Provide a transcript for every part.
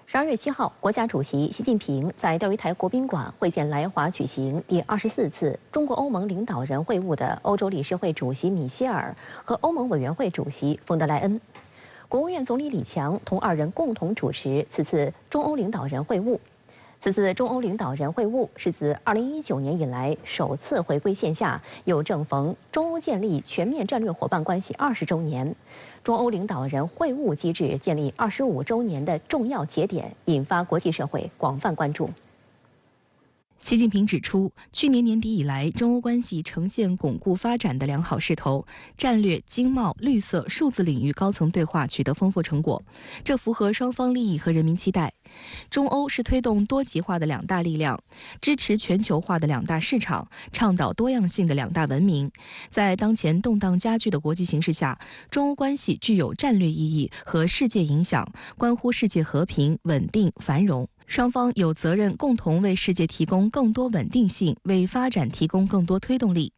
12月7号，国家主席习近平在钓鱼台国宾馆会见来华举行第24次中国欧盟领导人会晤的欧洲理事会主席米歇尔和欧盟委员会主席冯德莱恩。国务院总理李强同二人共同主持此次中欧领导人会晤。此次中欧领导人会晤是自2019年以来首次回归线下，又正逢中欧建立全面战略伙伴关系20周年。中欧领导人会晤机制建立25周年的重要节点，引发国际社会广泛关注。习近平指出，去年年底以来，中欧关系呈现巩固发展的良好势头，战略、经贸、绿色、数字领域高层对话取得丰富成果，这符合双方利益和人民期待。中欧是推动多极化的两大力量，支持全球化的两大市场，倡导多样性的两大文明。在当前动荡加剧的国际形势下，中欧关系具有战略意义和世界影响，关乎世界和平、稳定、繁荣。双方有责任共同为世界提供更多稳定性，为发展提供更多推动力。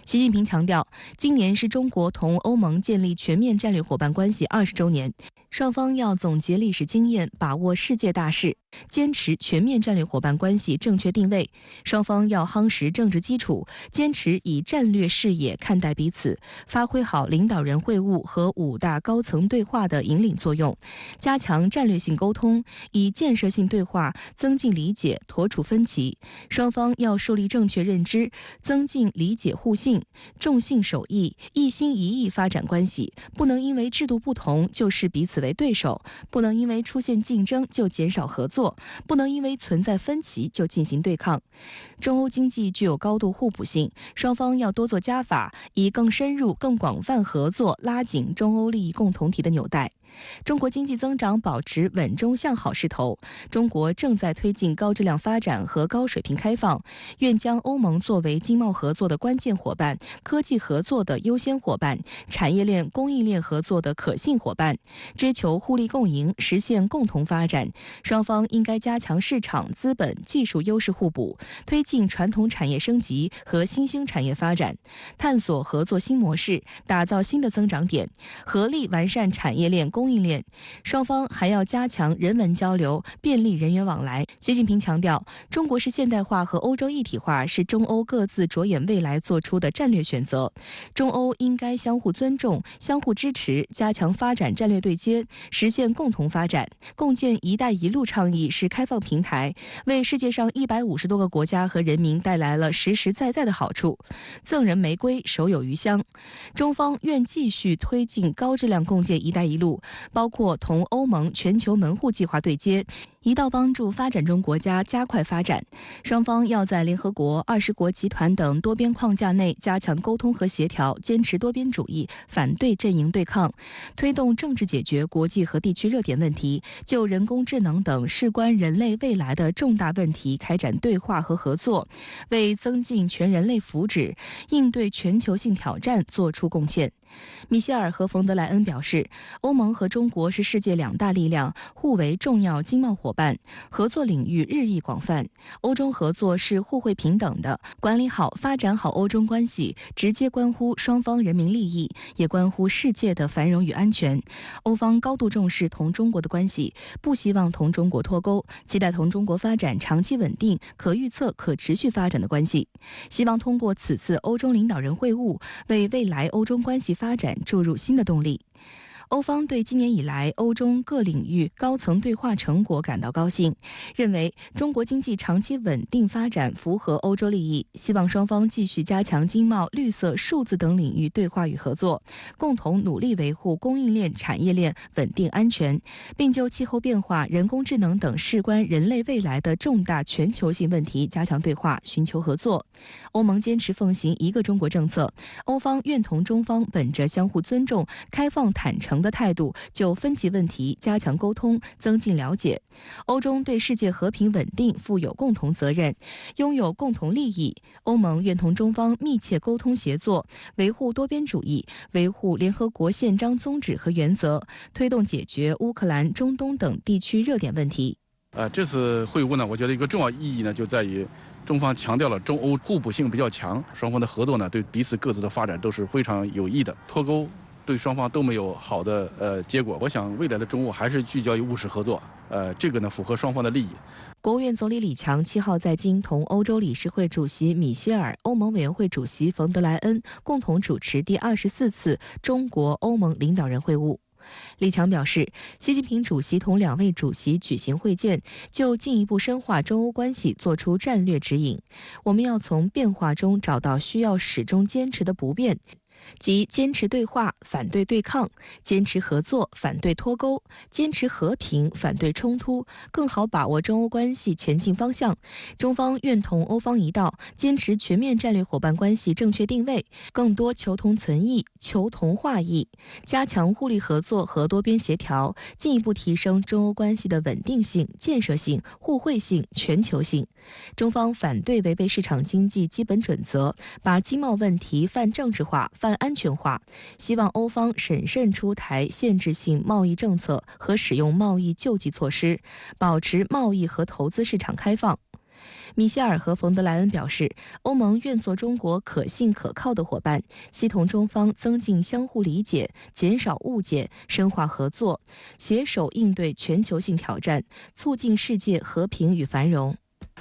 习近平强调，今年是中国同欧盟建立全面战略伙伴关系20周年，双方要总结历史经验，把握世界大势，坚持全面战略伙伴关系正确定位。双方要夯实政治基础，坚持以战略视野看待彼此，发挥好领导人会晤和5大高层对话的引领作用，加强战略性沟通，以建设性对话增进理解，妥处分歧。双方要树立正确认知，增进理解互信，重信守义，一心一意发展关系。不能因为制度不同就视彼此为对手，不能因为出现竞争就减少合作，不能因为存在分歧就进行对抗。中欧经济具有高度互补性，双方要多做加法，以更深入、更广泛合作拉紧中欧利益共同体的纽带。中国经济增长保持稳中向好势头，中国正在推进高质量发展和高水平开放，愿将欧盟作为经贸合作的关键伙伴、科技合作的优先伙伴、产业链供应链合作的可信伙伴，追求互利共赢，实现共同发展。双方应该加强市场、资本、技术优势互补，推进传统产业升级和新兴产业发展，探索合作新模式，打造新的增长点，合力完善产业链供应链。双方还要加强人文交流，便利人员往来。习近平强调，中国式现代化和欧洲一体化是中欧各自着眼未来做出的战略选择，中欧应该相互尊重、相互支持，加强发展战略对接，实现共同发展。共建“一带一路”倡议是开放平台，为世界上150多个国家和人民带来了实实在在的好处。赠人玫瑰，手有余香。中方愿继续推进高质量共建“一带一路”，包括同欧盟全球门户计划对接，一道帮助发展中国家加快发展。双方要在联合国、20国集团等多边框架内加强沟通和协调，坚持多边主义，反对阵营对抗，推动政治解决国际和地区热点问题，就人工智能等事关人类未来的重大问题开展对话和合作，为增进全人类福祉、应对全球性挑战作出贡献。米歇尔和冯德莱恩表示，欧盟和中国是世界两大力量，互为重要经贸伙伴，合作领域日益广泛。欧中合作是互惠平等的，管理好、发展好欧中关系，直接关乎双方人民利益，也关乎世界的繁荣与安全。欧方高度重视同中国的关系，不希望同中国脱钩，期待同中国发展长期稳定、可预测、可持续发展的关系。希望通过此次欧中领导人会晤，为未来欧中关系发展注入新的动力。欧方对今年以来欧中各领域高层对话成果感到高兴，认为中国经济长期稳定发展符合欧洲利益，希望双方继续加强经贸、绿色、数字等领域对话与合作，共同努力维护供应链、产业链稳定安全，并就气候变化、人工智能等事关人类未来的重大全球性问题加强对话，寻求合作。欧盟坚持奉行一个中国政策，欧方愿同中方本着相互尊重、开放坦诚的态度，就分歧问题加强沟通，增进了解。欧中对世界和平稳定负有共同责任，拥有共同利益。欧盟愿同中方密切沟通协作，维护多边主义，维护联合国宪章宗旨和原则，推动解决乌克兰、中东等地区热点问题。这次会晤呢，我觉得一个重要意义呢，就在于中方强调了中欧互补性比较强，双方的合作呢，对彼此各自的发展都是非常有益的。脱钩对双方都没有好的结果。我想未来的中欧还是聚焦于务实合作，这个呢符合双方的利益。国务院总理李强7号在京同欧洲理事会主席米歇尔、欧盟委员会主席冯德莱恩共同主持第24次中国欧盟领导人会晤。李强表示，习近平主席同2位主席举行会见，就进一步深化中欧关系作出战略指引。我们要从变化中找到需要始终坚持的不变，即坚持对话，反对对抗；坚持合作，反对脱钩；坚持和平，反对冲突，更好把握中欧关系前进方向。中方愿同欧方一道，坚持全面战略伙伴关系正确定位，更多求同存异、求同化异，加强互利合作和多边协调，进一步提升中欧关系的稳定性、建设性、互惠性、全球性。中方反对违背市场经济基本准则，把经贸问题泛政治化、泛安全化，希望欧方审慎出台限制性贸易政策和使用贸易救济措施，保持贸易和投资市场开放。米歇尔和冯德莱恩表示，欧盟愿做中国可信可靠的伙伴，希同中方增进相互理解，减少误解，深化合作，携手应对全球性挑战，促进世界和平与繁荣。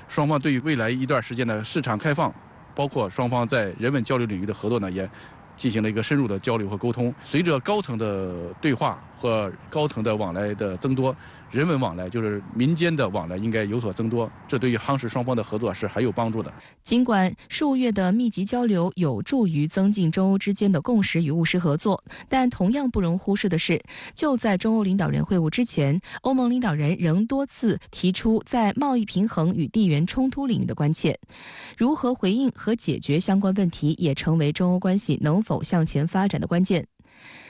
双方对于未来一段时间的市场开放，包括双方在人文交流领域的合作呢，也进行了一个深入的交流和沟通。随着高层的对话和高层的往来的增多，人文往来就是民间的往来应该有所增多，这对于夯实双方的合作是很有帮助的。尽管数月的密集交流有助于增进中欧之间的共识与务实合作，但同样不容忽视的是，就在中欧领导人会晤之前，欧盟领导人仍多次提出在贸易平衡与地缘冲突领域的关切。如何回应和解决相关问题，也成为中欧关系能否向前发展的关键。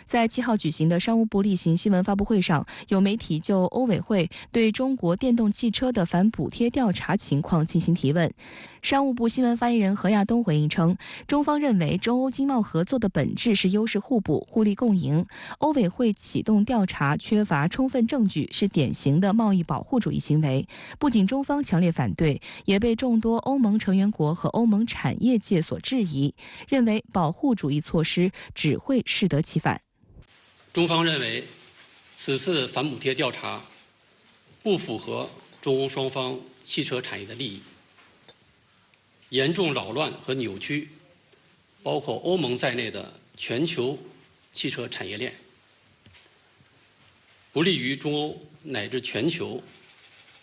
在7号举行的商务部例行新闻发布会上，有媒体就欧委会对中国电动汽车的反补贴调查情况进行提问。商务部新闻发言人何亚东回应称，中方认为中欧经贸合作的本质是优势互补、互利共赢。欧委会启动调查缺乏充分证据，是典型的贸易保护主义行为。不仅中方强烈反对，也被众多欧盟成员国和欧盟产业界所质疑，认为保护主义措施只会适得其反。中方认为，此次反补贴调查不符合中欧双方汽车产业的利益，严重扰乱和扭曲包括欧盟在内的全球汽车产业链，不利于中欧乃至全球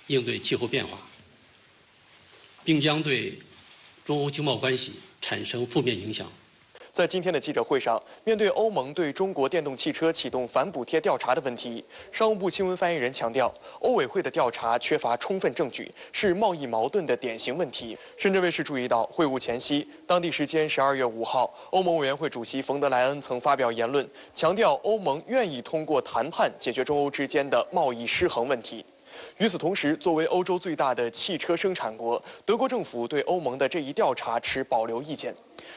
应对气候变化，并将对中欧经贸关系产生负面影响。在今天的记者会上，面对欧盟对中国电动汽车启动反补贴调查的问题，商务部新闻发言人强调，欧委会的调查缺乏充分证据，是贸易矛盾的典型问题。深圳卫视注意到，会晤前夕，当地时间12月5号，欧盟委员会主席冯德莱恩曾发表言论，强调欧盟愿意通过谈判解决中欧之间的贸易失衡问题。与此同时，作为欧洲最大的汽车生产国，德国政府对欧盟的这一调查持保留意见。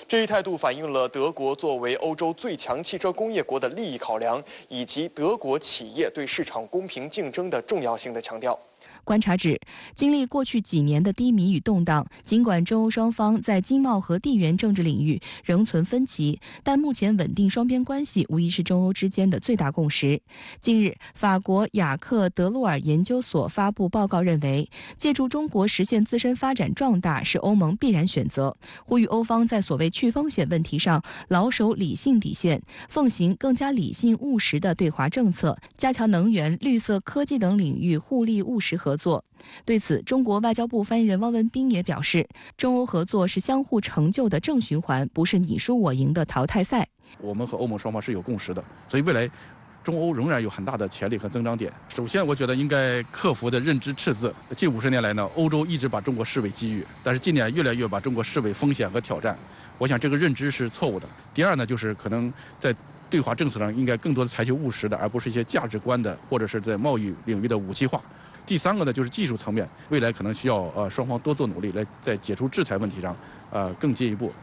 这一态度反映了德国作为欧洲最强汽车工业国的利益考量，以及德国企业对市场公平竞争的重要性的强调。观察指，经历过去几年的低迷与动荡，尽管中欧双方在经贸和地缘政治领域仍存分歧，但目前稳定双边关系无疑是中欧之间的最大共识。近日，法国雅克德洛尔研究所发布报告认为，借助中国实现自身发展壮大是欧盟必然选择，呼吁欧方在所谓去风险问题上牢守理性底线，奉行更加理性务实的对华政策，加强能源、绿色科技等领域互利务实合作。对此，中国外交部发言人汪文斌也表示，中欧合作是相互成就的正循环，不是你输我赢的淘汰赛。我们和欧盟双方是有共识的，所以未来中欧仍然有很大的潜力和增长点。首先，我觉得应该克服的认知赤字。近50年来呢，欧洲一直把中国视为机遇，但是近年越来越把中国视为风险和挑战。我想这个认知是错误的。第二呢，就是可能在对华政策上应该更多的采取务实的，而不是一些价值观的，或者是在贸易领域的武器化。第三个呢，就是技术层面，未来可能需要双方多做努力，来在解除制裁问题上更进一步。